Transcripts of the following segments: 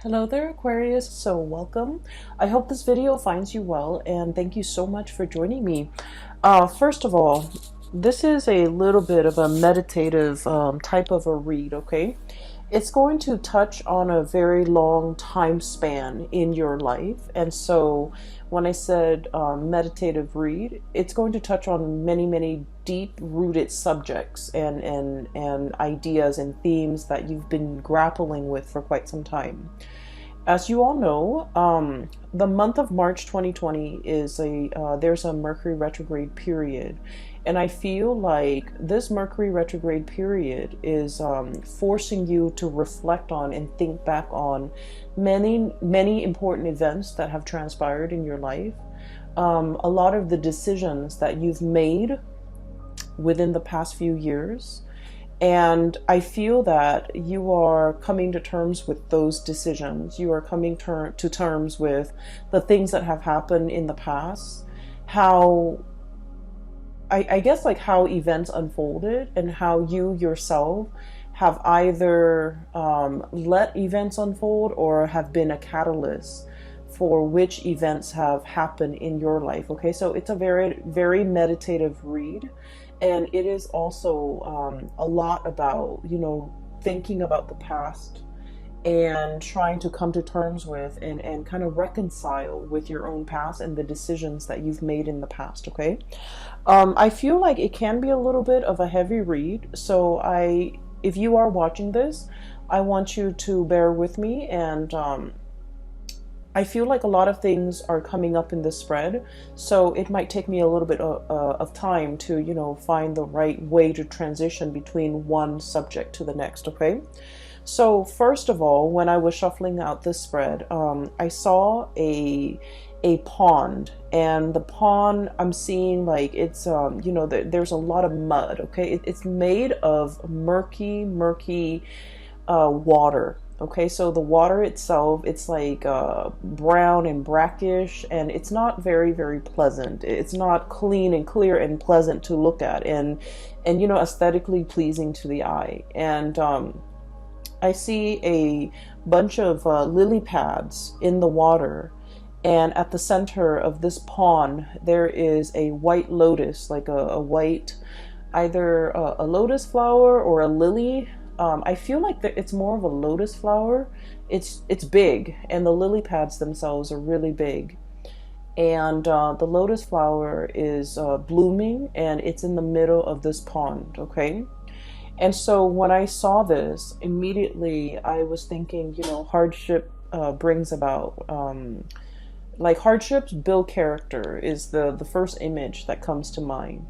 Hello there, Aquarius. So welcome. I hope this video finds you well, and thank you so much for joining me. First of all, this is a little bit of a meditative type of a read, okay? It's going to touch on a very long time span in your life. And so when I said meditative read, it's going to touch on many deep-rooted subjects and ideas and themes that you've been grappling with for quite some time. As you all know, the month of March 2020 is there's a Mercury retrograde period. And I feel like this Mercury retrograde period is forcing you to reflect on and think back on many important events that have transpired in your life. A lot of the decisions that you've made within the past few years. And I feel that you are coming to terms with those decisions. You are coming to terms with the things that have happened in the past, how I guess like how events unfolded and how you yourself have either let events unfold or have been a catalyst for which events have happened in your life. Okay, so it's a very meditative read, and it is also a lot about, thinking about the past and trying to come to terms with and kind of reconcile with your own past and the decisions that you've made in the past. Okay, I feel like it can be a little bit of a heavy read, so if you are watching this, I want you to bear with me. And I feel like a lot of things are coming up in this spread, so it might take me a little bit of time to find the right way to transition between one subject to the next. Okay, so first of all, when I was shuffling out this spread, I saw a pond, and the pond I'm seeing, like, it's there's a lot of mud. Okay, it's made of murky water. Okay, so the water itself, it's like brown and brackish, and it's not very pleasant. It's not clean and clear and pleasant to look at, and aesthetically pleasing to the eye. And I see a bunch of lily pads in the water, and at the center of this pond there is a white lotus, like a white, either a lotus flower or a lily. I feel like it's more of a lotus flower. It's big, and the lily pads themselves are really big. And the lotus flower is blooming, and it's in the middle of this pond. Okay, and so when I saw this, immediately I was thinking, hardship brings about, like, hardships build character is the first image that comes to mind.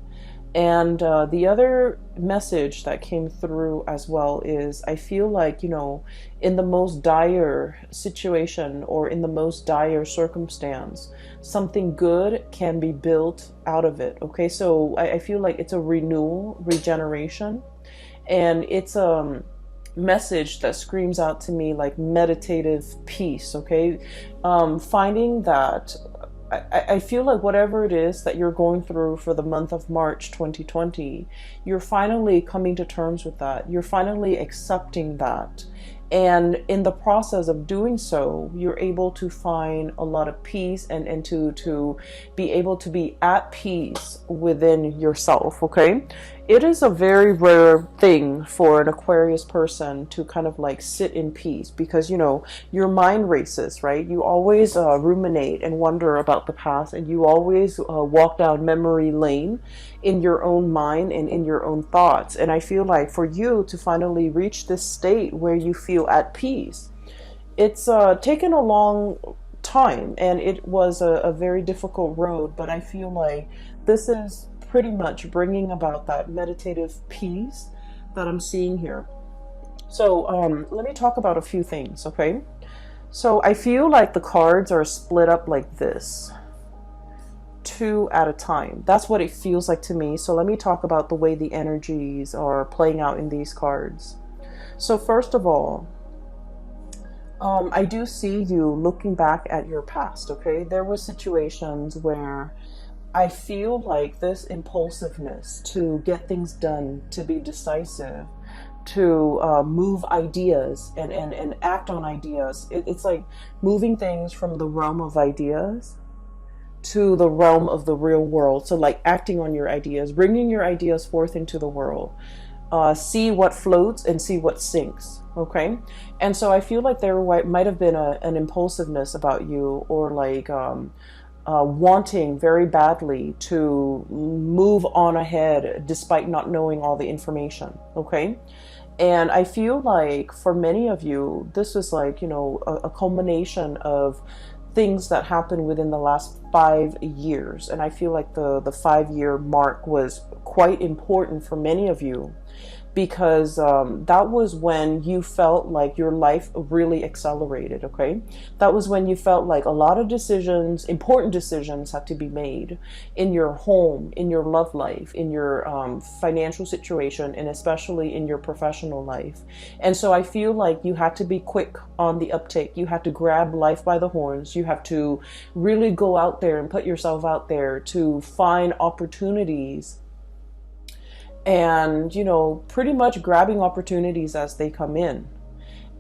And the other message that came through as well is, I feel like, in the most dire situation or in the most dire circumstance, something good can be built out of it. Okay, so I feel like it's a renewal, regeneration, and it's a message that screams out to me like meditative peace. Okay, finding that I feel like whatever it is that you're going through for the month of March 2020, you're finally coming to terms with that. You're finally accepting that. And in the process of doing so, you're able to find a lot of peace and to be able to be at peace within yourself. Okay, it is a very rare thing for an Aquarius person to kind of like sit in peace, because your mind races, right? You always ruminate and wonder about the past, and you always walk down memory lane in your own mind and in your own thoughts. And I feel like for you to finally reach this state where you feel at peace, it's taken a long time, and it was a very difficult road, but I feel like this is pretty much bringing about that meditative peace that I'm seeing here. So let me talk about a few things. Okay, so I feel like the cards are split up like this, two at a time. That's what it feels like to me. So let me talk about the way the energies are playing out in these cards. So first of all, I do see you looking back at your past. Okay, there were situations where I feel like this impulsiveness to get things done, to be decisive, to move ideas and act on ideas. It's like moving things from the realm of ideas to the realm of the real world. So like acting on your ideas, bringing your ideas forth into the world. See what floats and see what sinks. Okay. And so I feel like there might have been an impulsiveness about you, or like wanting very badly to move on ahead despite not knowing all the information. Okay. And I feel like for many of you, this is like, you know, a culmination of things that happened within the last 5 years. And I feel like the 5-year mark was quite important for many of you, because that was when you felt like your life really accelerated. Okay, that was when you felt like a lot of decisions, important decisions, had to be made in your home, in your love life, in your financial situation, and especially in your professional life. And so I feel like you had to be quick on the uptake. You had to grab life by the horns. You have to really go out there and put yourself out there to find opportunities, and, you know, pretty much grabbing opportunities as they come in.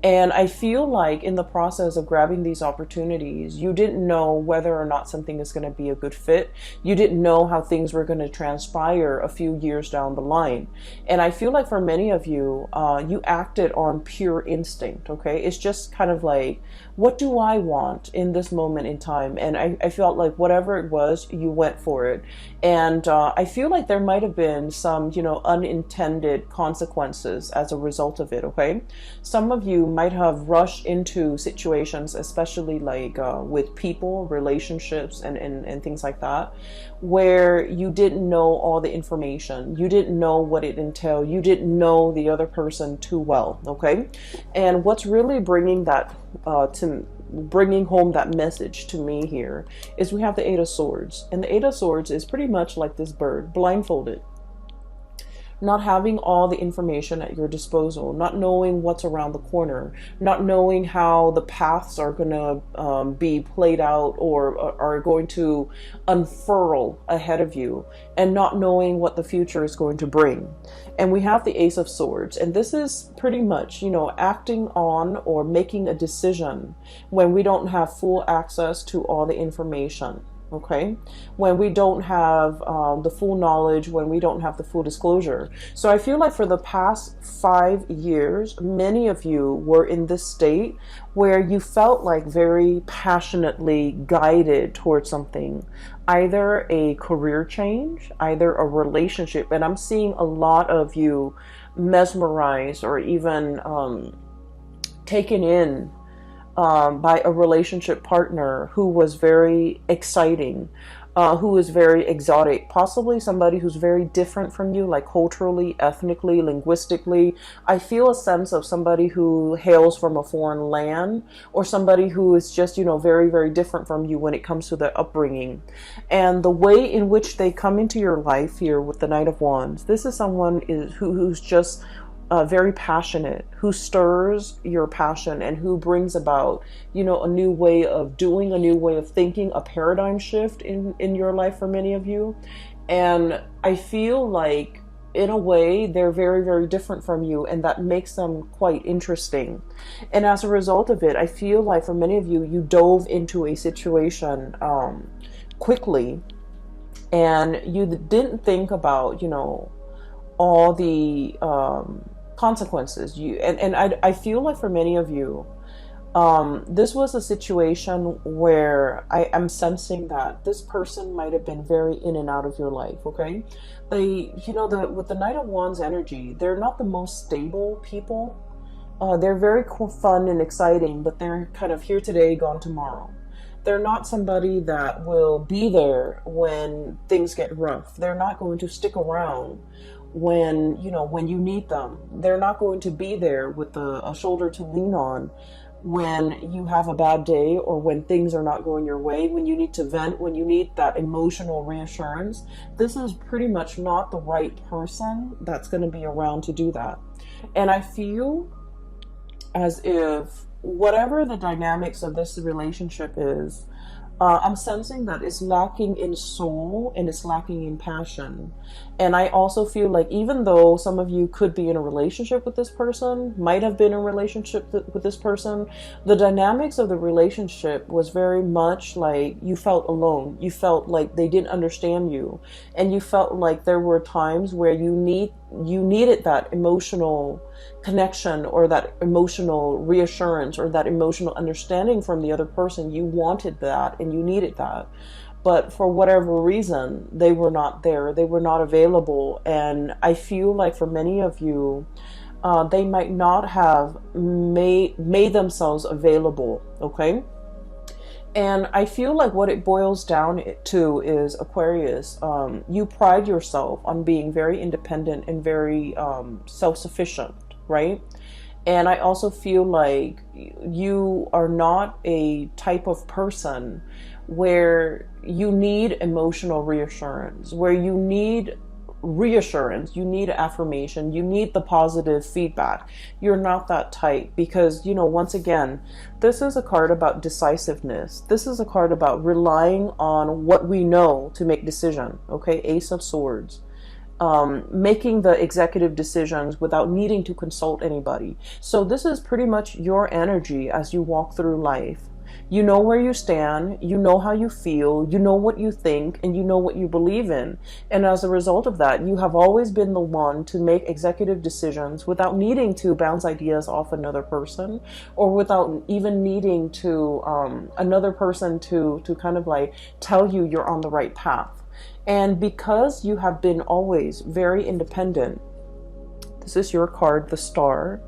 And I feel like in the process of grabbing these opportunities, you didn't know whether or not something is going to be a good fit. You didn't know how things were going to transpire a few years down the line. And I feel like for many of you, you acted on pure instinct. Okay, it's just kind of like, what do I want in this moment in time? And I felt like whatever it was, you went for it. And I feel like there might have been some, you know, unintended consequences as a result of it. Okay, some of you might have rushed into situations, especially like with people, relationships, and things like that, where you didn't know all the information. You didn't know what it entailed. You didn't know the other person too well. Okay, and what's really bringing that bringing home that message to me here is we have the Eight of Swords, and the Eight of Swords is pretty much like this bird, blindfolded. Not having all the information at your disposal, not knowing what's around the corner, not knowing how the paths are going to be played out or are going to unfurl ahead of you, and not knowing what the future is going to bring. And we have the Ace of Swords, and this is pretty much, you know, acting on or making a decision when we don't have full access to all the information. Okay, when we don't have the full knowledge, when we don't have the full disclosure. So I feel like for the past 5 years, many of you were in this state where you felt like very passionately guided towards something, either a career change, either a relationship. And I'm seeing a lot of you mesmerized or even taken in by a relationship partner who was very exciting, who was very exotic, possibly somebody who's very different from you, like culturally, ethnically, linguistically. I feel a sense of somebody who hails from a foreign land, or somebody who is just, you know, very, very different from you when it comes to their upbringing. And the way in which they come into your life here with the Knight of Wands, this is someone who's just very passionate, who stirs your passion, and who brings about, you know, a new way of doing, a new way of thinking, a paradigm shift in your life for many of you. And I feel like in a way they're very, very different from you, and that makes them quite interesting. And as a result of it, I feel like for many of you, you dove into a situation quickly, and you didn't think about, you know, all the consequences. I feel like for many of you, this was a situation where I am sensing that this person might have been very in and out of your life. Okay, with the Knight of Wands energy, they're not the most stable people. They're very fun and exciting, but they're kind of here today, gone tomorrow. They're not somebody that will be there when things get rough. They're not going to stick around when you need them. They're not going to be there with a shoulder to lean on when you have a bad day, or when things are not going your way, when you need to vent, when you need that emotional reassurance. This is pretty much not the right person that's going to be around to do that. And I feel as if whatever the dynamics of this relationship is, I'm sensing that it's lacking in soul and it's lacking in passion. And I also feel like even though some of you could be in a relationship with this person, might have been in a relationship with this person, the dynamics of the relationship was very much like you felt alone. You felt like they didn't understand you. And you felt like there were times where you needed that emotional connection, or that emotional reassurance, or that emotional understanding from the other person. You wanted that and you needed that. But for whatever reason, they were not there. They were not available. And I feel like for many of you, they might not have made themselves available. Okay. And I feel like what it boils down to is, Aquarius, you pride yourself on being very independent and very self-sufficient, right? And I also feel like you are not a type of person where you need emotional reassurance, where you need reassurance, you need affirmation, you need the positive feedback. You're not that type, because, you know, once again, this is a card about decisiveness. This is a card about relying on what we know to make decision. Okay, Ace of Swords. Making the executive decisions without needing to consult anybody. So this is pretty much your energy as you walk through life. You know where you stand, you know how you feel, you know what you think, and you know what you believe in. And as a result of that, you have always been the one to make executive decisions without needing to bounce ideas off another person, or without even needing to another person to kind of like tell you you're on the right path. And because you have been always very independent, this is your card, the Star.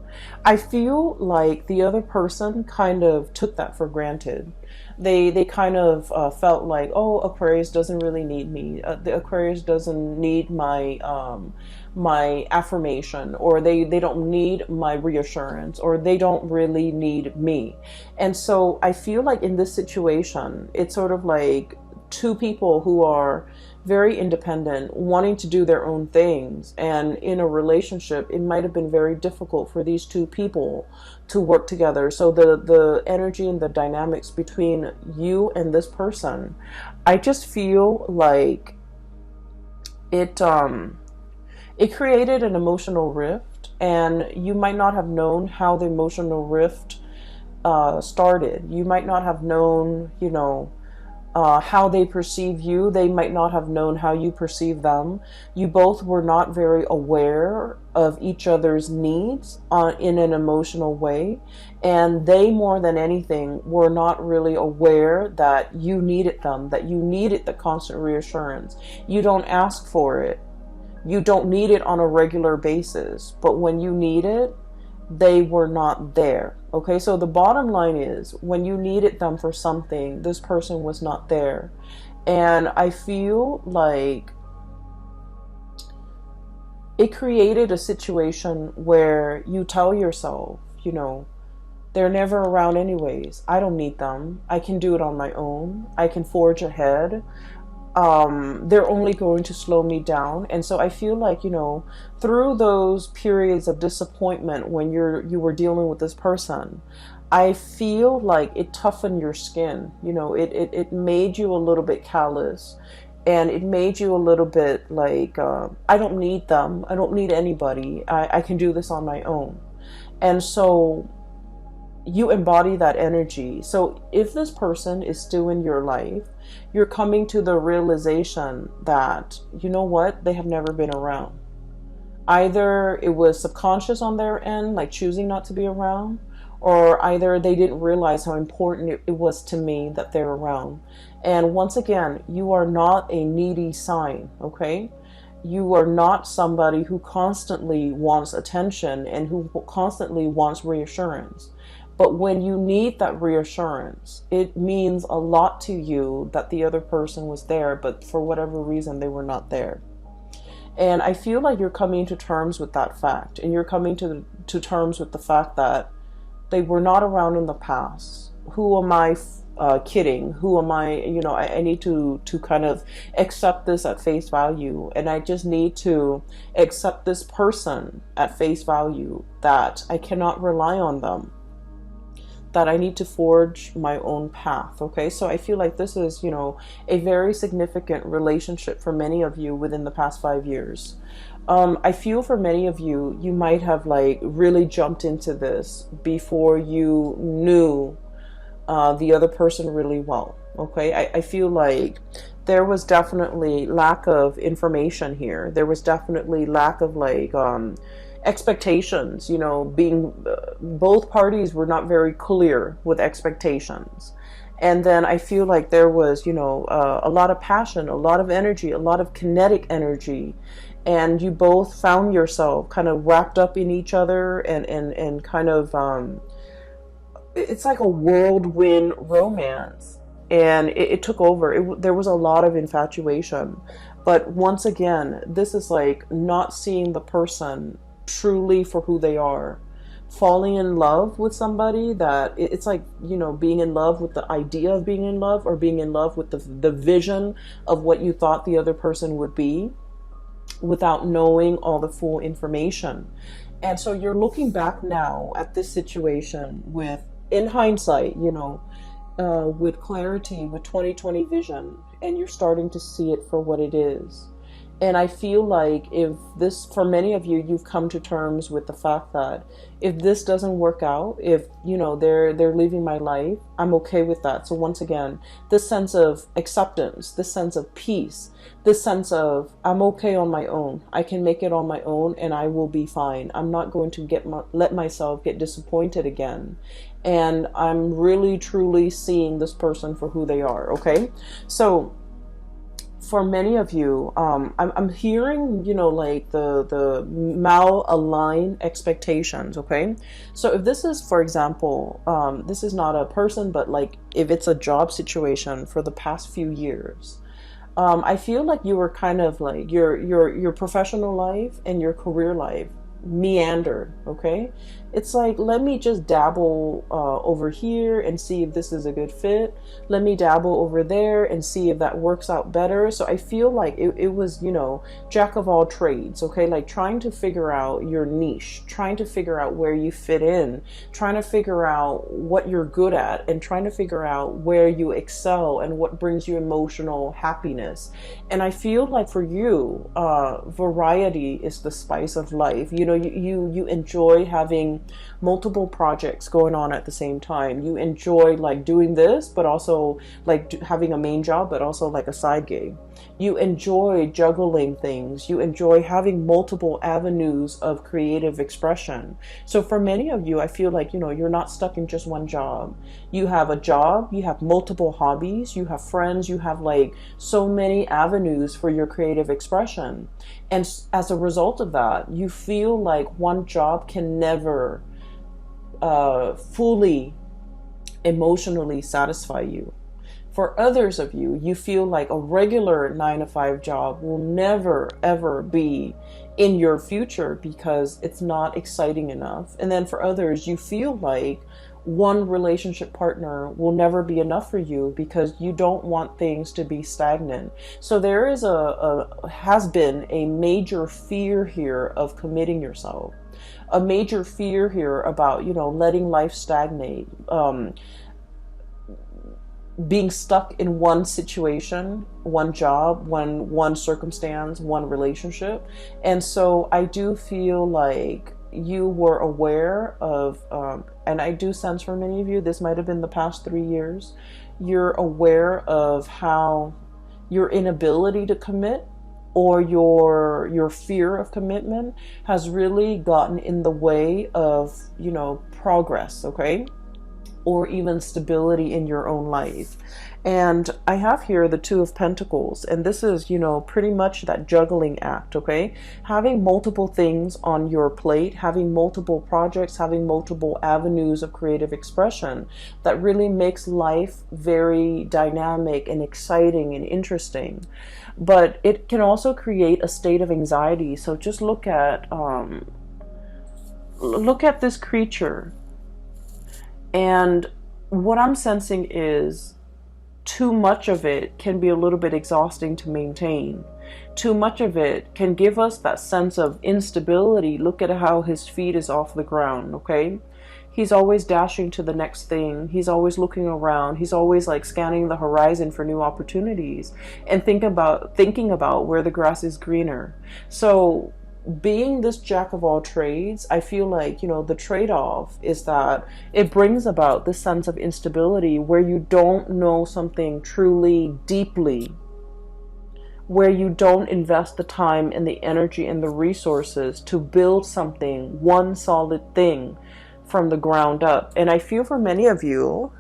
I feel like the other person kind of took that for granted. They kind of felt like, oh, Aquarius doesn't really need me. The Aquarius doesn't need my my affirmation, or they don't need my reassurance, or they don't really need me. And so I feel like in this situation, it's sort of like two people who are very independent, wanting to do their own things. And in a relationship, it might have been very difficult for these two people to work together. So the energy and the dynamics between you and this person, I just feel like it created an emotional rift, and you might not have known how the emotional rift started. You might not have known, you know, how they perceive you. They might not have known how you perceive them. You both were not very aware of each other's needs in an emotional way. And they, more than anything, were not really aware that you needed them, that you needed the constant reassurance. You don't ask for it. You don't need it on a regular basis. But when you need it, they were not there. Okay, so the bottom line is, when you needed them for something, this person was not there. And I feel like it created a situation where you tell yourself, you know, they're never around anyways. I don't need them. I can do it on my own. I can forge ahead. They're only going to slow me down. And so I feel like, you know, through those periods of disappointment when you were dealing with this person, I feel like it toughened your skin. You know, it made you a little bit callous, and it made you a little bit like, I don't need them. I don't need anybody. I can do this on my own. And so you embody that energy. So if this person is still in your life, you're coming to the realization that, you know what, they have never been around. Either it was subconscious on their end, like choosing not to be around, or either they didn't realize how important it was to me that they're around. And once again, you are not a needy sign, okay? You are not somebody who constantly wants attention and who constantly wants reassurance. But when you need that reassurance, it means a lot to you that the other person was there, but for whatever reason, they were not there. And I feel like you're coming to terms with that fact, and you're coming to terms with the fact that they were not around in the past. Who am I kidding? Who am I? You know, I need to kind of accept this at face value, and I just need to accept this person at face value, that I cannot rely on them, that I need to forge my own path. Okay, so I feel like this is, a very significant relationship for many of you within the past 5 years. I feel for many of you, you might have like really jumped into this before you knew the other person really well. Okay, I feel like there was definitely lack of information here. There was definitely lack of like expectations, being both parties were not very clear with expectations. And then I feel like there was, a lot of passion, a lot of energy, a lot of kinetic energy. And you both found yourself kind of wrapped up in each other and kind of, it's like a whirlwind romance. And it took over. There was a lot of infatuation. But once again, this is like not seeing the person truly for who they are. Falling in love with somebody that it's like, being in love with the idea of being in love, or being in love with the vision of what you thought the other person would be, without knowing all the full information. And so you're looking back now at this situation with, in hindsight, with clarity, with 2020 vision, and you're starting to see it for what it is. And I feel like for many of you, you've come to terms with the fact that if this doesn't work out, if, they're leaving my life, I'm okay with that. So once again, this sense of acceptance, this sense of peace, this sense of I'm okay on my own. I can make it on my own and I will be fine. I'm not going to let myself get disappointed again. And I'm really, truly seeing this person for who they are. Okay. So for many of you, I'm hearing, like the mal-aligned expectations, okay? So if this is, for example, this is not a person, but like if it's a job situation for the past few years, I feel like you were kind of like your professional life and your career life meandered, okay? It's like, let me just dabble over here and see if this is a good fit. Let me dabble over there and see if that works out better. So I feel like it was, jack of all trades, okay? Like trying to figure out your niche, trying to figure out where you fit in, trying to figure out what you're good at, and trying to figure out where you excel and what brings you emotional happiness. And I feel like for you, variety is the spice of life. You enjoy having multiple projects going on at the same time. You enjoy like doing this, but also like having a main job, but also like a side gig. You enjoy juggling things. You enjoy having multiple avenues of creative expression. So for many of you, I feel like, you're not stuck in just one job. You have a job, you have multiple hobbies, you have friends, you have like so many avenues for your creative expression. And as a result of that, you feel like one job can never fully emotionally satisfy you. For others of you, you feel like a regular 9-to-5 job will never, ever be in your future because it's not exciting enough. And then for others, you feel like one relationship partner will never be enough for you because you don't want things to be stagnant. So there is has been a major fear here of committing yourself, a major fear here about, letting life stagnate, being stuck in one situation, one job, one circumstance, one relationship. And so I do feel like you were aware of, and I do sense for many of you, this might have been the past 3 years, you're aware of how your inability to commit or your fear of commitment has really gotten in the way of, progress, okay? Or even stability in your own life. And I have here the Two of Pentacles, and this is, pretty much that juggling act, okay? Having multiple things on your plate, having multiple projects, having multiple avenues of creative expression that really makes life very dynamic and exciting and interesting. But it can also create a state of anxiety. So just look at this creature. And what I'm sensing is too much of it can be a little bit exhausting to maintain. Too much of it can give us that sense of instability. Look at how his feet is off the ground, okay? He's always dashing to the next thing. He's always looking around. He's always like scanning the horizon for new opportunities and thinking about where the grass is greener. So being this jack of all trades, I feel like, the trade-off is that it brings about this sense of instability where you don't know something truly deeply, where you don't invest the time and the energy and the resources to build something, one solid thing from the ground up. And I feel for many of you,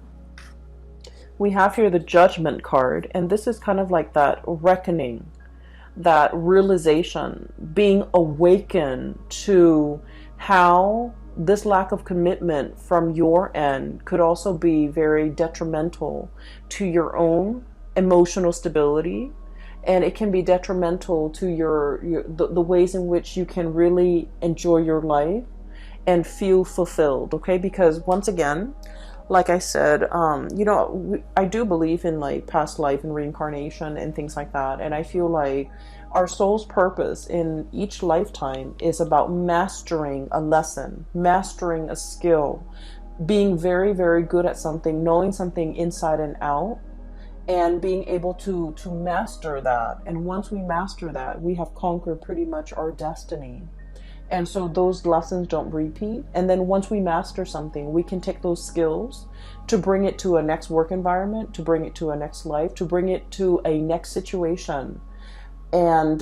we have here the Judgment card, and this is kind of like that reckoning, that realization, being awakened to how this lack of commitment from your end could also be very detrimental to your own emotional stability. And it can be detrimental to the ways in which you can really enjoy your life and feel fulfilled, okay? Because once again, like I said, I do believe in like past life and reincarnation and things like that. And I feel like our soul's purpose in each lifetime is about mastering a lesson, mastering a skill, being very, very good at something, knowing something inside and out, and being able to master that. And once we master that, we have conquered pretty much our destiny. And so those lessons don't repeat. And then once we master something, we can take those skills to bring it to a next work environment, to bring it to a next life, to bring it to a next situation. And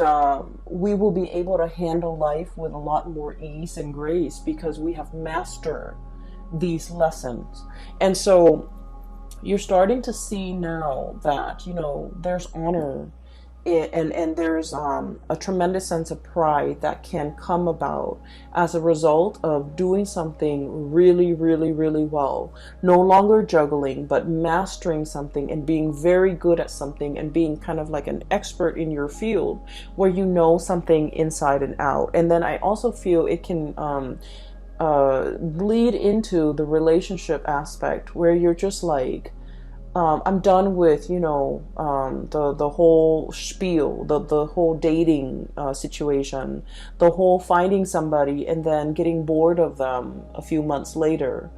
we will be able to handle life with a lot more ease and grace because we have mastered these lessons. And so you're starting to see now that, there's honor and there's a tremendous sense of pride that can come about as a result of doing something really, really, really well. No longer juggling, but mastering something and being very good at something and being kind of like an expert in your field where you know something inside and out. And then I also feel it can bleed into the relationship aspect where you're just like, I'm done with, the whole spiel, the whole dating situation, the whole finding somebody and then getting bored of them a few months later.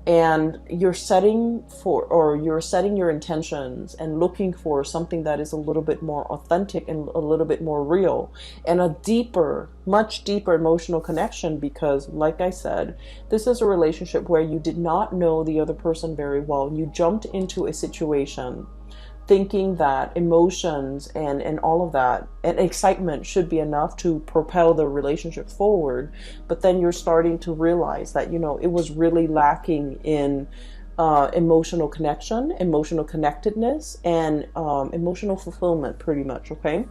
And you're setting your intentions and looking for something that is a little bit more authentic and a little bit more real and a deeper, much deeper emotional connection. Because like I said, this is a relationship where you did not know the other person very well. You jumped into a situation thinking that emotions and all of that and excitement should be enough to propel the relationship forward. But then you're starting to realize that, it was really lacking in emotional connection, emotional connectedness, and emotional fulfillment pretty much, okay?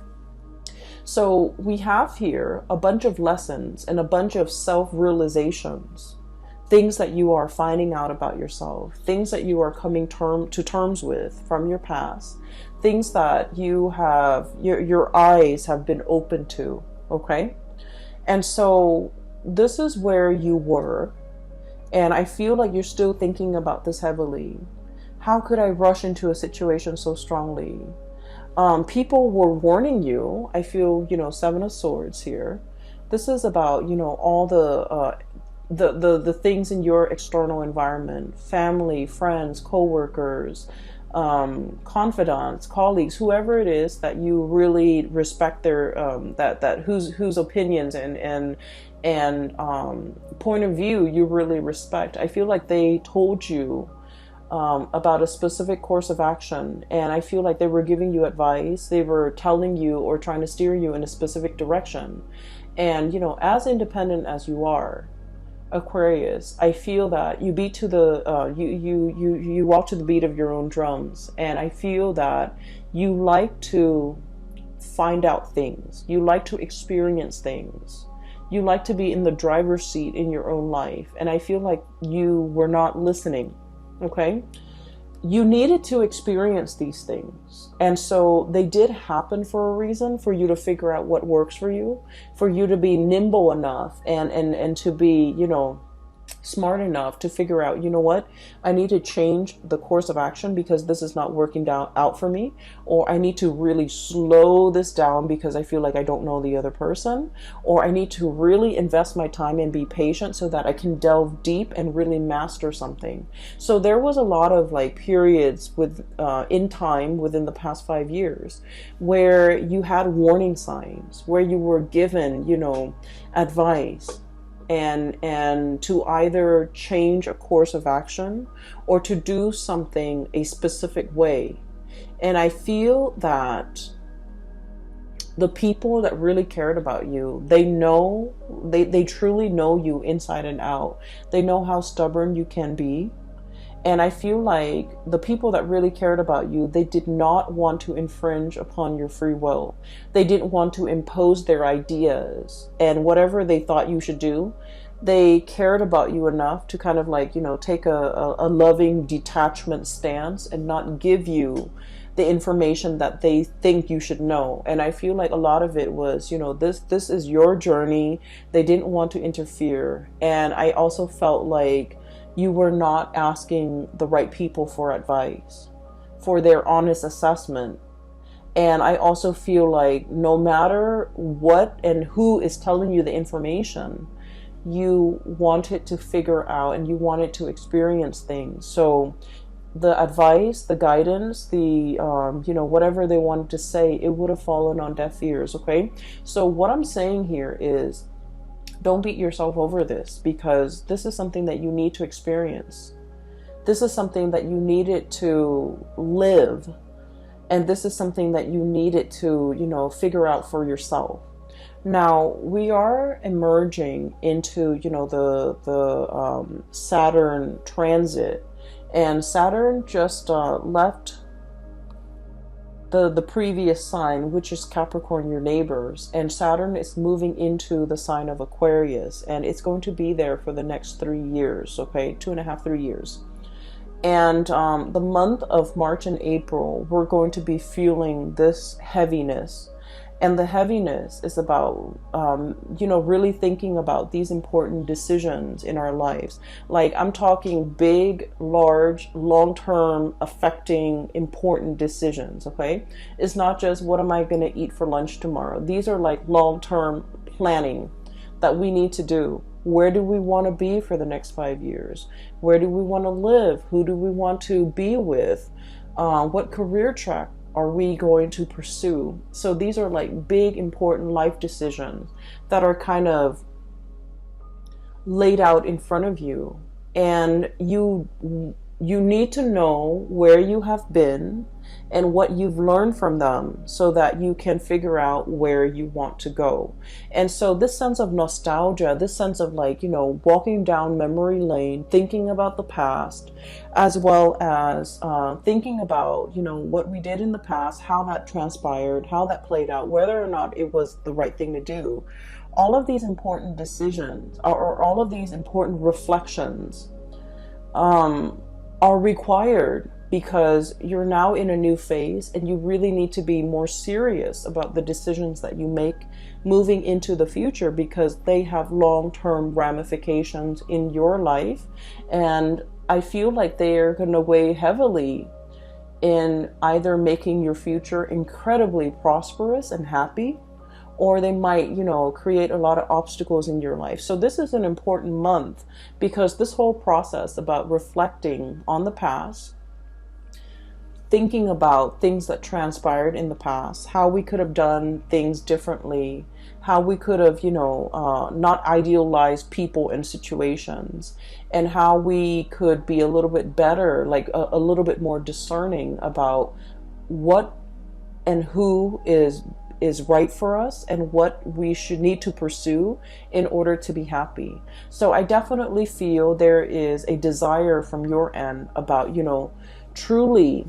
So we have here a bunch of lessons and a bunch of self-realizations, things that you are finding out about yourself, things that you are coming to terms with from your past, things that you have, your eyes have been open to, okay? And so this is where you were, and I feel like you're still thinking about this heavily. How could I rush into a situation so strongly? People were warning you. I feel, Seven of Swords here. This is about, all the things in your external environment, family, friends, co-workers, confidants, colleagues, whoever it is that you really respect their whose opinions and point of view you really respect. I feel like they told you about a specific course of action, and I feel like they were giving you advice. They were telling you or trying to steer you in a specific direction. And as independent as you are, Aquarius, I feel that you beat to the you walk to the beat of your own drums, and I feel that you like to find out things, you like to experience things, you like to be in the driver's seat in your own life, and I feel like you were not listening. Okay, you needed to experience these things, and so they did happen for a reason, for you to figure out what works for you to be nimble enough and to be smart enough to figure out, you know what, I need to change the course of action because this is not working down out for me, or I need to really slow this down because I feel like I don't know the other person, or I need to really invest my time and be patient so that I can delve deep and really master something. So there was a lot of like periods with in time within the past 5 years where you had warning signs, where you were given, you know, advice, and to either change a course of action or to do something a specific way. And I feel that the people that really cared about you, they truly know you inside and out. They know how stubborn you can be. And I feel like the people that really cared about you, they did not want to infringe upon your free will. They didn't want to impose their ideas and whatever they thought you should do. They cared about you enough to kind of like, you know, take a loving detachment stance and not give you the information that they think you should know. And I feel like a lot of it was, you know, this is your journey. They didn't want to interfere. And I also felt like you were not asking the right people for advice, for their honest assessment. And I also feel like no matter what and who is telling you the information, you wanted to figure out and you wanted to experience things. So the advice, the guidance, the, you know, whatever they wanted to say, it would have fallen on deaf ears, okay? So what I'm saying here is, don't beat yourself over this, because this is something that you need to experience. This is something that you needed to live. And this is something that you needed to, you know, figure out for yourself. Now, we are emerging into, you know, the Saturn transit. And Saturn just left the previous sign, which is Capricorn, your neighbors, and Saturn is moving into the sign of Aquarius, and it's going to be there for the next 3 years, okay, 2.5, 3 years. And the month of March and April, we're going to be feeling this heaviness. And the heaviness is about, you know, really thinking about these important decisions in our lives. Like, I'm talking big, large, long-term affecting important decisions, okay? It's not just what am I going to eat for lunch tomorrow. These are like long-term planning that we need to do. Where do we want to be for the next 5 years? Where do we want to live? Who do we want to be with? What career track are we going to pursue? So these are like big, important life decisions that are kind of laid out in front of you. And you need to know where you have been and what you've learned from them so that you can figure out where you want to go. And so this sense of nostalgia, this sense of like, you know, walking down memory lane, thinking about the past, as well as thinking about, you know, what we did in the past, how that transpired, how that played out, whether or not it was the right thing to do. All of these important decisions or all of these important reflections are required, because you're now in a new phase and you really need to be more serious about the decisions that you make moving into the future, because they have long-term ramifications in your life. And I feel like they are going to weigh heavily in either making your future incredibly prosperous and happy, or they might, you know, create a lot of obstacles in your life. So this is an important month, because this whole process about reflecting on the past, thinking about things that transpired in the past, how we could have done things differently, how we could have, you know, not idealized people and situations, and how we could be a little bit better, like a little bit more discerning about what and who is right for us and what we should need to pursue in order to be happy. So I definitely feel there is a desire from your end about, you know, truly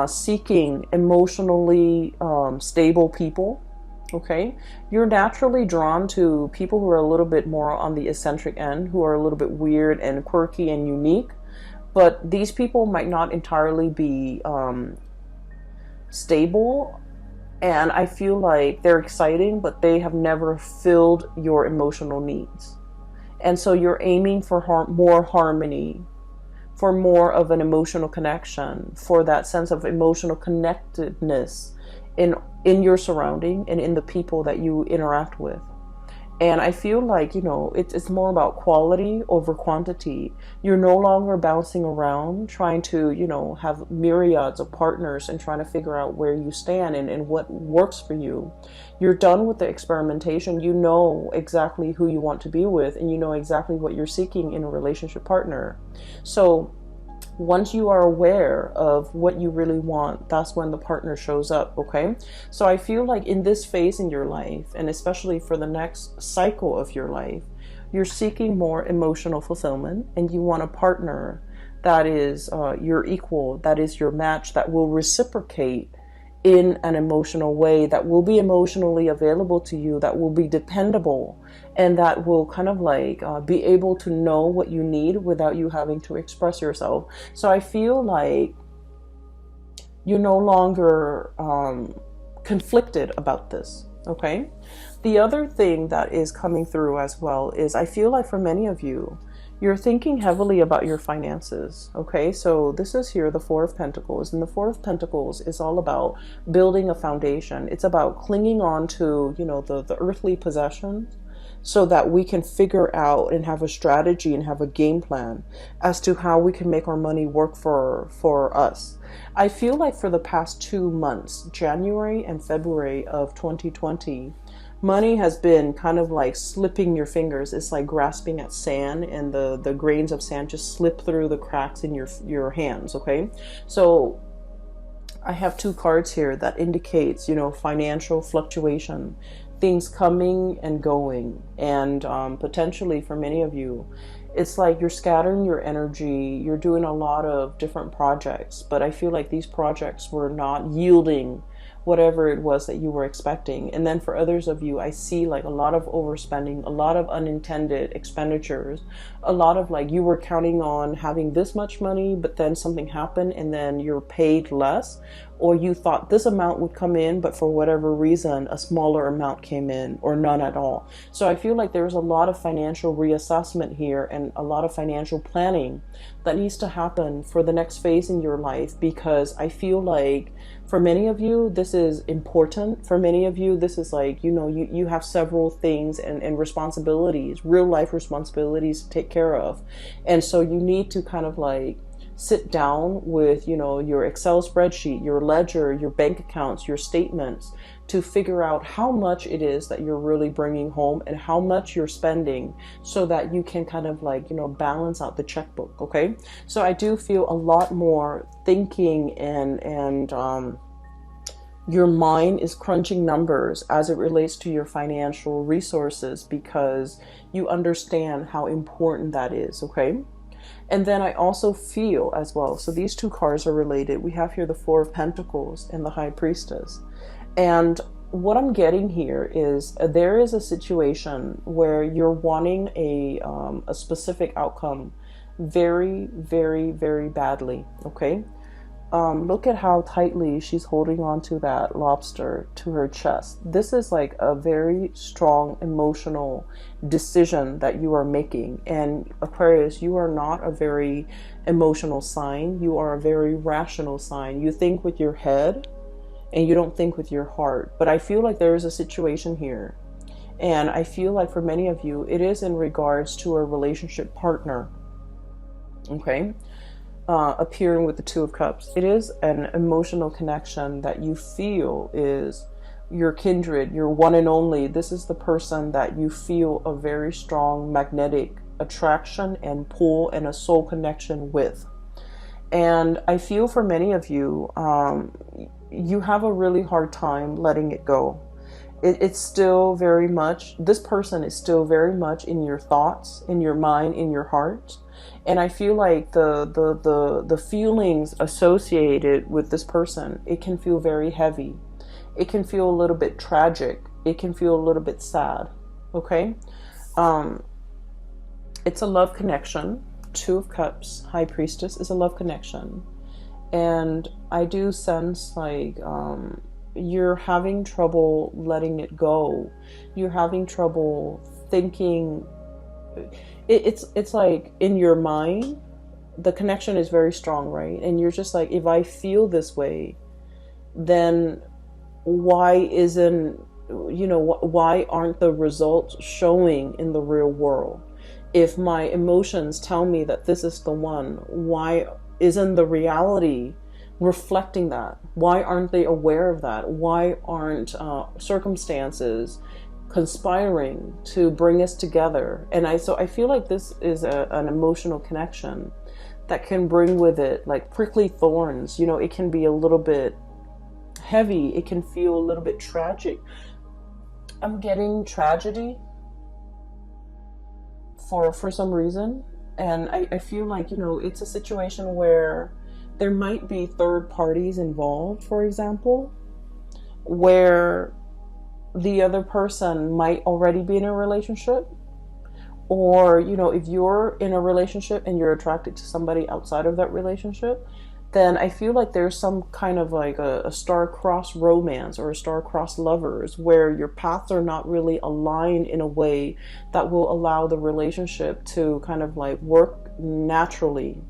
seeking emotionally stable people. Okay, you're naturally drawn to people who are a little bit more on the eccentric end, who are a little bit weird and quirky and unique, but these people might not entirely be stable. And I feel like they're exciting, but they have never filled your emotional needs. And so you're aiming for more harmony, for more of an emotional connection, for that sense of emotional connectedness in your surrounding and in the people that you interact with. And I feel like, it's more about quality over quantity. You're no longer bouncing around trying to, have myriads of partners and trying to figure out where you stand and what works for you. You're done with the experimentation. You know exactly who you want to be with, and you know exactly what you're seeking in a relationship partner. So once you are aware of what you really want, that's when the partner shows up, okay? So I feel like in this phase in your life, and especially for the next cycle of your life, you're seeking more emotional fulfillment, and you want a partner that is your equal, that is your match, that will reciprocate in an emotional way, that will be emotionally available to you, that will be dependable, and that will kind of like be able to know what you need without you having to express yourself. So I feel like you're no longer conflicted about this, okay? The other thing that is coming through as well is I feel like for many of you, you're thinking heavily about your finances, okay? So this is here, the Four of Pentacles. And the Four of Pentacles is all about building a foundation. It's about clinging on to, the earthly possessions so that we can figure out and have a strategy and have a game plan as to how we can make our money work for us. I feel like for the past 2 months, January and February of 2020, money has been kind of like slipping your fingers. It's like grasping at sand, and the grains of sand just slip through the cracks in your hands, okay? So I have 2 cards here that indicates, financial fluctuation, things coming and going, and potentially for many of you, it's like you're scattering your energy, you're doing a lot of different projects, but I feel like these projects were not yielding whatever it was that you were expecting. And then for others of you, I see like a lot of overspending, a lot of unintended expenditures, a lot of like you were counting on having this much money, but then something happened and then you're paid less, or you thought this amount would come in, but for whatever reason, a smaller amount came in or none at all. So I feel like there's a lot of financial reassessment here and a lot of financial planning that needs to happen for the next phase in your life, because I feel like for many of you, this is important. For many of you, this is like, you have several things and responsibilities, real life responsibilities to take care of. And so you need to kind of like sit down with, your Excel spreadsheet, your ledger, your bank accounts, your statements, to figure out how much it is that you're really bringing home and how much you're spending, so that you can kind of like, balance out the checkbook, okay? So I do feel a lot more thinking and your mind is crunching numbers as it relates to your financial resources, because you understand how important that is, okay? And then I also feel as well, so these 2 cards are related. We have here the Four of Pentacles and the High Priestess. And what I'm getting here is there is a situation where you're wanting a specific outcome very, very, very badly, okay? Look at how tightly she's holding on to that lobster to her chest. This is like a very strong emotional decision that you are making. And Aquarius, you are not a very emotional sign. You are a very rational sign. You think with your head and you don't think with your heart. But I feel like there is a situation here. And I feel like for many of you, it is in regards to a relationship partner, okay? Appearing with the Two of Cups. It is an emotional connection that you feel is your kindred, your one and only. This is the person that you feel a very strong magnetic attraction and pull and a soul connection with. And I feel for many of you, you have a really hard time letting it go. It's still very much, this person is still very much in your thoughts, in your mind, in your heart. And I feel like the feelings associated with this person, it can feel very heavy. It can feel a little bit tragic. It can feel a little bit sad. Okay? It's a love connection. Two of Cups, High Priestess is a love connection. And I do sense like you're having trouble letting it go. You're having trouble thinking it's like in your mind, the connection is very strong, right? And you're just like, if I feel this way, then why isn't, why aren't the results showing in the real world? If my emotions tell me that this is the one, why isn't the reality reflecting that? Why aren't they aware of that? Why aren't circumstances conspiring to bring us together? And I feel like this is an emotional connection that can bring with it like prickly thorns. It can be a little bit heavy. It can feel a little bit tragic. I'm getting tragedy for some reason. And I feel like, it's a situation where there might be third parties involved, for example, where the other person might already be in a relationship. Or, if you're in a relationship and you're attracted to somebody outside of that relationship, then I feel like there's some kind of like a star-crossed romance or a star-crossed lovers where your paths are not really aligned in a way that will allow the relationship to kind of like work naturally.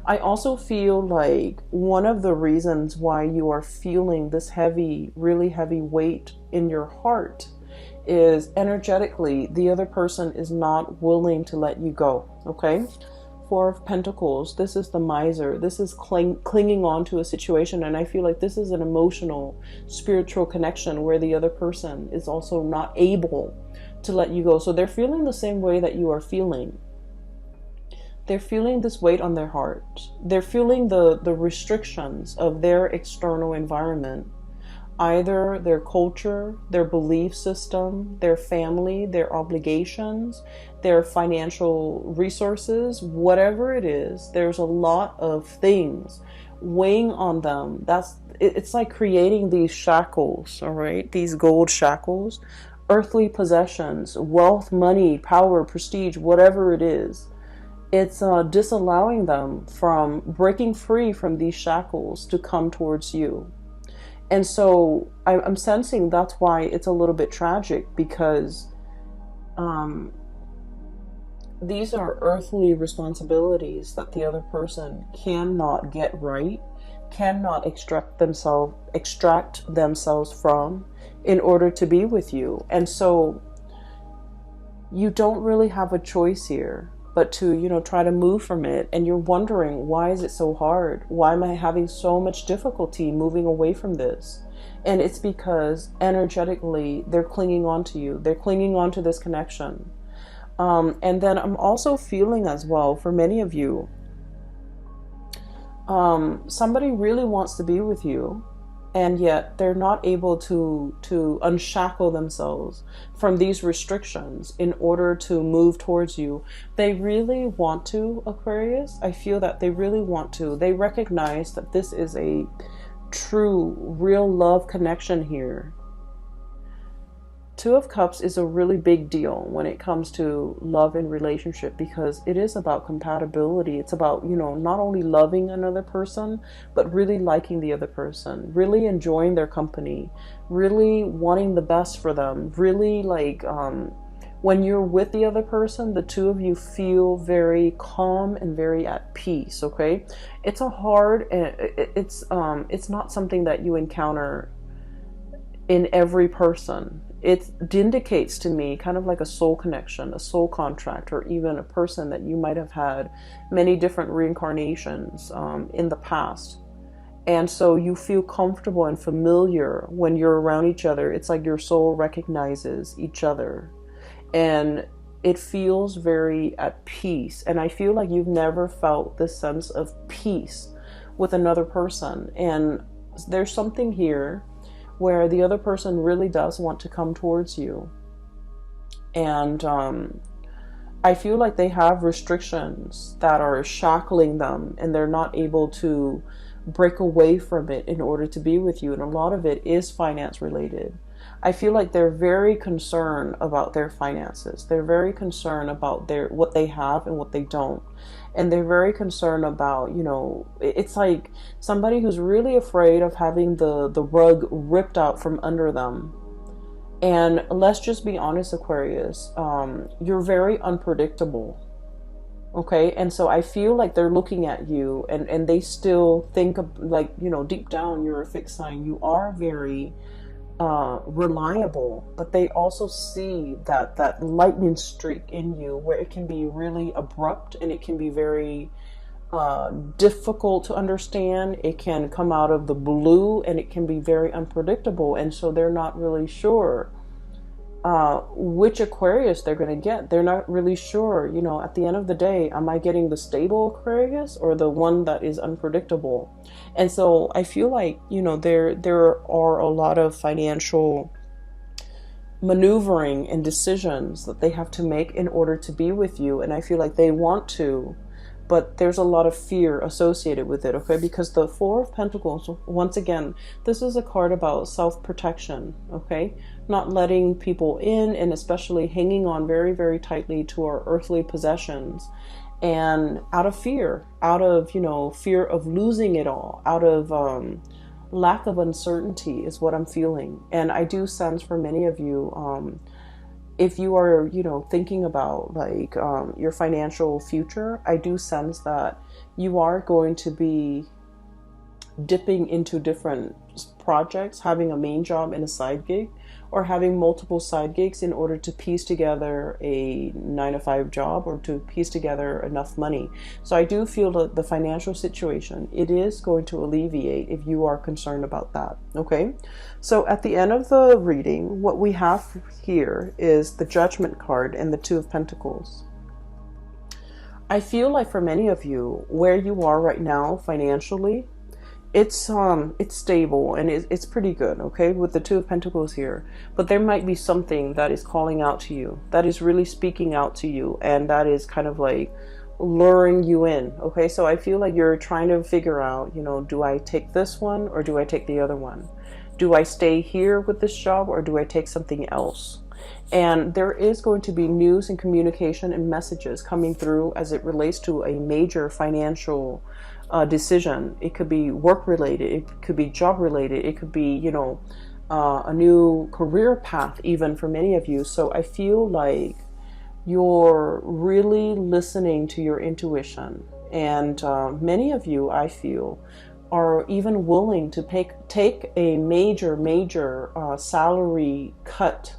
I also feel like one of the reasons why you are feeling this heavy, really heavy weight in your heart is energetically the other person is not willing to let you go. Okay, Four of Pentacles, this is the miser. This is clinging on to a situation, and I feel like this is an emotional, spiritual connection where the other person is also not able to let you go. So they're feeling the same way that you are feeling. They're feeling this weight on their heart. They're feeling the restrictions of their external environment. Either their culture, their belief system, their family, their obligations, their financial resources, whatever it is, there's a lot of things weighing on them. It's like creating these shackles, all right? These gold shackles, earthly possessions, wealth, money, power, prestige, whatever it is. It's disallowing them from breaking free from these shackles to come towards you. And so I'm sensing that's why it's a little bit tragic, because these are earthly responsibilities that the other person cannot get right, cannot extract themselves from in order to be with you. And so you don't really have a choice here but to, try to move from it. And you're wondering, why is it so hard? Why am I having so much difficulty moving away from this? And it's because energetically, they're clinging on to you. They're clinging on to this connection. And then I'm also feeling as well, for many of you, somebody really wants to be with you, and yet they're not able to unshackle themselves from these restrictions in order to move towards you. They really want to, Aquarius. I feel that they really want to. They recognize that this is a true, real love connection here. Two of Cups is a really big deal when it comes to love and relationship, because it is about compatibility. It's about, not only loving another person, but really liking the other person, really enjoying their company, really wanting the best for them, really like, when you're with the other person, the two of you feel very calm and very at peace. Okay. It's it's not something that you encounter in every person. It indicates to me kind of like a soul connection, a soul contract, or even a person that you might have had many different reincarnations in the past. And so you feel comfortable and familiar when you're around each other. It's like your soul recognizes each other. And it feels very at peace. And I feel like you've never felt this sense of peace with another person. And there's something here where the other person really does want to come towards you. And I feel like they have restrictions that are shackling them, and they're not able to break away from it in order to be with you. And a lot of it is finance related. I feel like they're very concerned about their finances. They're very concerned about what they have and what they don't. And they're very concerned about, it's like somebody who's really afraid of having the rug ripped out from under them. And let's just be honest, Aquarius, you're very unpredictable. Okay, and so I feel like they're looking at you, and they still think of, like, deep down, you're a fixed sign. You are very reliable, but they also see that lightning streak in you, where it can be really abrupt and it can be very difficult to understand. It can come out of the blue and it can be very unpredictable, and so they're not really sure which Aquarius they're going to get. They're not really sure, at the end of the day, am I getting the stable Aquarius or the one that is unpredictable? And so I feel like, there are a lot of financial maneuvering and decisions that they have to make in order to be with you. And I feel like they want to, but there's a lot of fear associated with it, okay? Because the Four of Pentacles, once again, this is a card about self-protection, okay? Not letting people in, and especially hanging on very, very tightly to our earthly possessions. And out of fear, fear of losing it all, out of lack of uncertainty is what I'm feeling. And I do sense for many of you, if you are, thinking about like your financial future, I do sense that you are going to be dipping into different projects, having a main job and a side gig, or having multiple side gigs in order to piece together a 9-to-5 job, or to piece together enough money. So I do feel that the financial situation, it is going to alleviate if you are concerned about that. Okay. So at the end of the reading, what we have here is the Judgment card and the Two of Pentacles. I feel like for many of you, where you are right now financially, it's stable and it's pretty good, okay, with the Two of Pentacles here. But there might be something that is calling out to you, that is really speaking out to you, and that is kind of like luring you in, okay? So I feel like you're trying to figure out, do I take this one or do I take the other one? Do I stay here with this job or do I take something else? And there is going to be news and communication and messages coming through as it relates to a major financial decision. It could be work related, it could be job related, it could be, a new career path even for many of you. So I feel like you're really listening to your intuition. And many of you, I feel, are even willing to take a major salary cut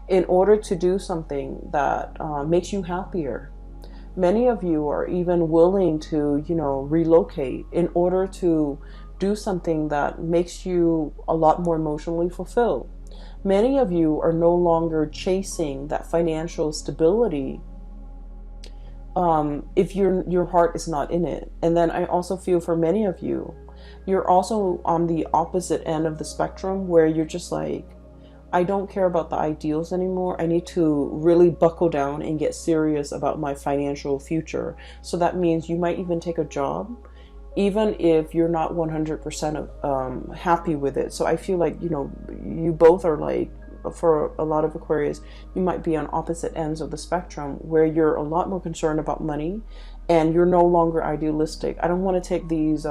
in order to do something that makes you happier. Many of you are even willing to, relocate in order to do something that makes you a lot more emotionally fulfilled. Many of you are no longer chasing that financial stability if your heart is not in it. And then I also feel for many of you, you're also on the opposite end of the spectrum, where you're just like, I don't care about the ideals anymore. I need to really buckle down and get serious about my financial future. So that means you might even take a job, even if you're not 100% happy with it. So I feel like, you both are like, for a lot of Aquarius, you might be on opposite ends of the spectrum, where you're a lot more concerned about money and you're no longer idealistic. I don't want to take these,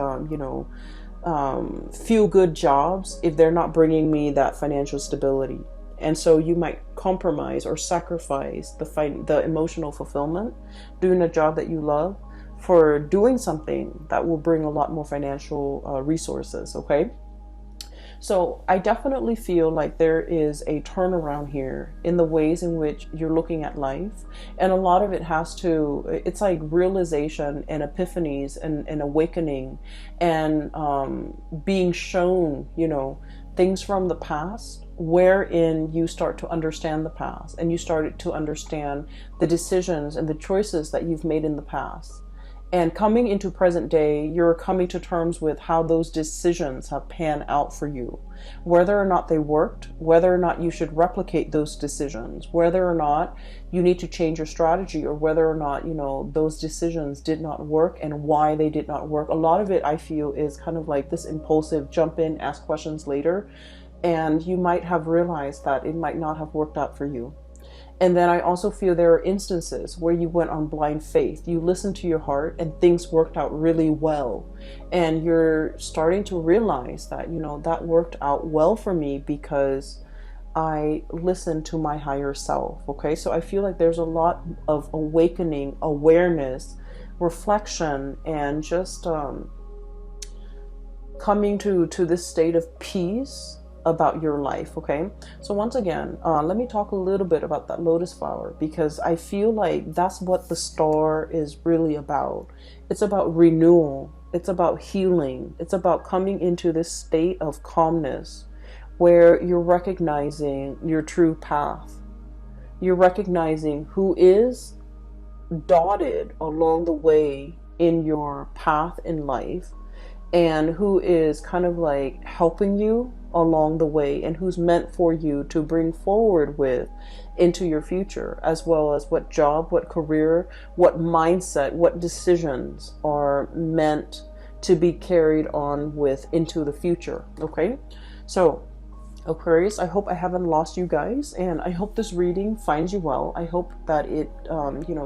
feel good jobs if they're not bringing me that financial stability. And so you might compromise or sacrifice the emotional fulfillment, doing a job that you love, for doing something that will bring a lot more financial resources. Okay. So I definitely feel like there is a turnaround here in the ways in which you're looking at life. And a lot of it it's like realization and epiphanies and awakening, and being shown, things from the past, wherein you start to understand the past and you started to understand the decisions and the choices that you've made in the past. And coming into present day, you're coming to terms with how those decisions have panned out for you, whether or not they worked, whether or not you should replicate those decisions, whether or not you need to change your strategy, or whether or not, those decisions did not work and why they did not work. A lot of it, I feel, is kind of like this impulsive jump in, ask questions later, and you might have realized that it might not have worked out for you. And then I also feel there are instances where you went on blind faith. You listened to your heart and things worked out really well. And you're starting to realize that, that worked out well for me because I listen to my higher self. Okay, so I feel like there's a lot of awakening, awareness, reflection, and just coming to this state of peace about your life. Okay, so once again, let me talk a little bit about that lotus flower, because I feel like that's what the star is really about. It's about renewal, it's about healing, it's about coming into this state of calmness where you're recognizing your true path, you're recognizing who is dotted along the way in your path in life, and who is kind of like helping you along the way, and who's meant for you to bring forward with into your future, as well as what job, what career, what mindset, what decisions are meant to be carried on with into the future. Okay, so Aquarius, I hope I haven't lost you guys, and I hope this reading finds you well. I hope that it,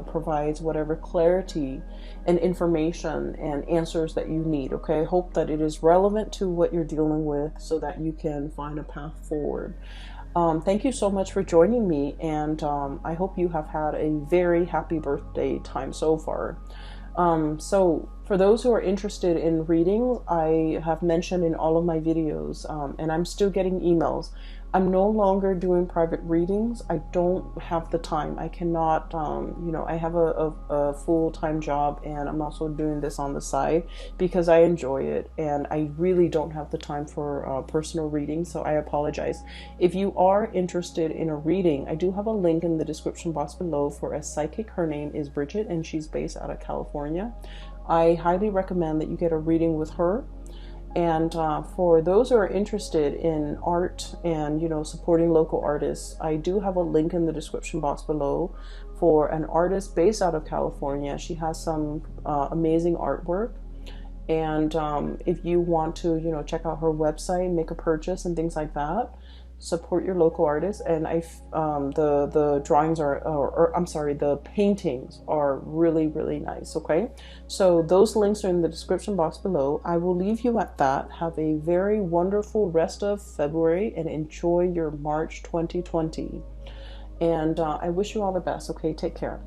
provides whatever clarity and information and answers that you need. Okay, I hope that it is relevant to what you're dealing with, so that you can find a path forward. Thank you so much for joining me, and I hope you have had a very happy birthday time so far. So for those who are interested in readings, I have mentioned in all of my videos, and I'm still getting emails. I'm no longer doing private readings. I don't have the time. I cannot, I have a full-time job, and I'm also doing this on the side because I enjoy it, and I really don't have the time for personal reading, so I apologize. If you are interested in a reading, I do have a link in the description box below for a psychic. Her name is Bridget, and she's based out of California. I highly recommend that you get a reading with her. And for those who are interested in art and, supporting local artists, I do have a link in the description box below for an artist based out of California. She has some amazing artwork. And if you want to, check out her website, make a purchase and things like that, support your local artists. And the drawings the paintings are really, really nice. Okay, so those links are in the description box below. I will leave you at that. Have a very wonderful rest of February, and enjoy your March 2020. And I wish you all the best. Okay, take care.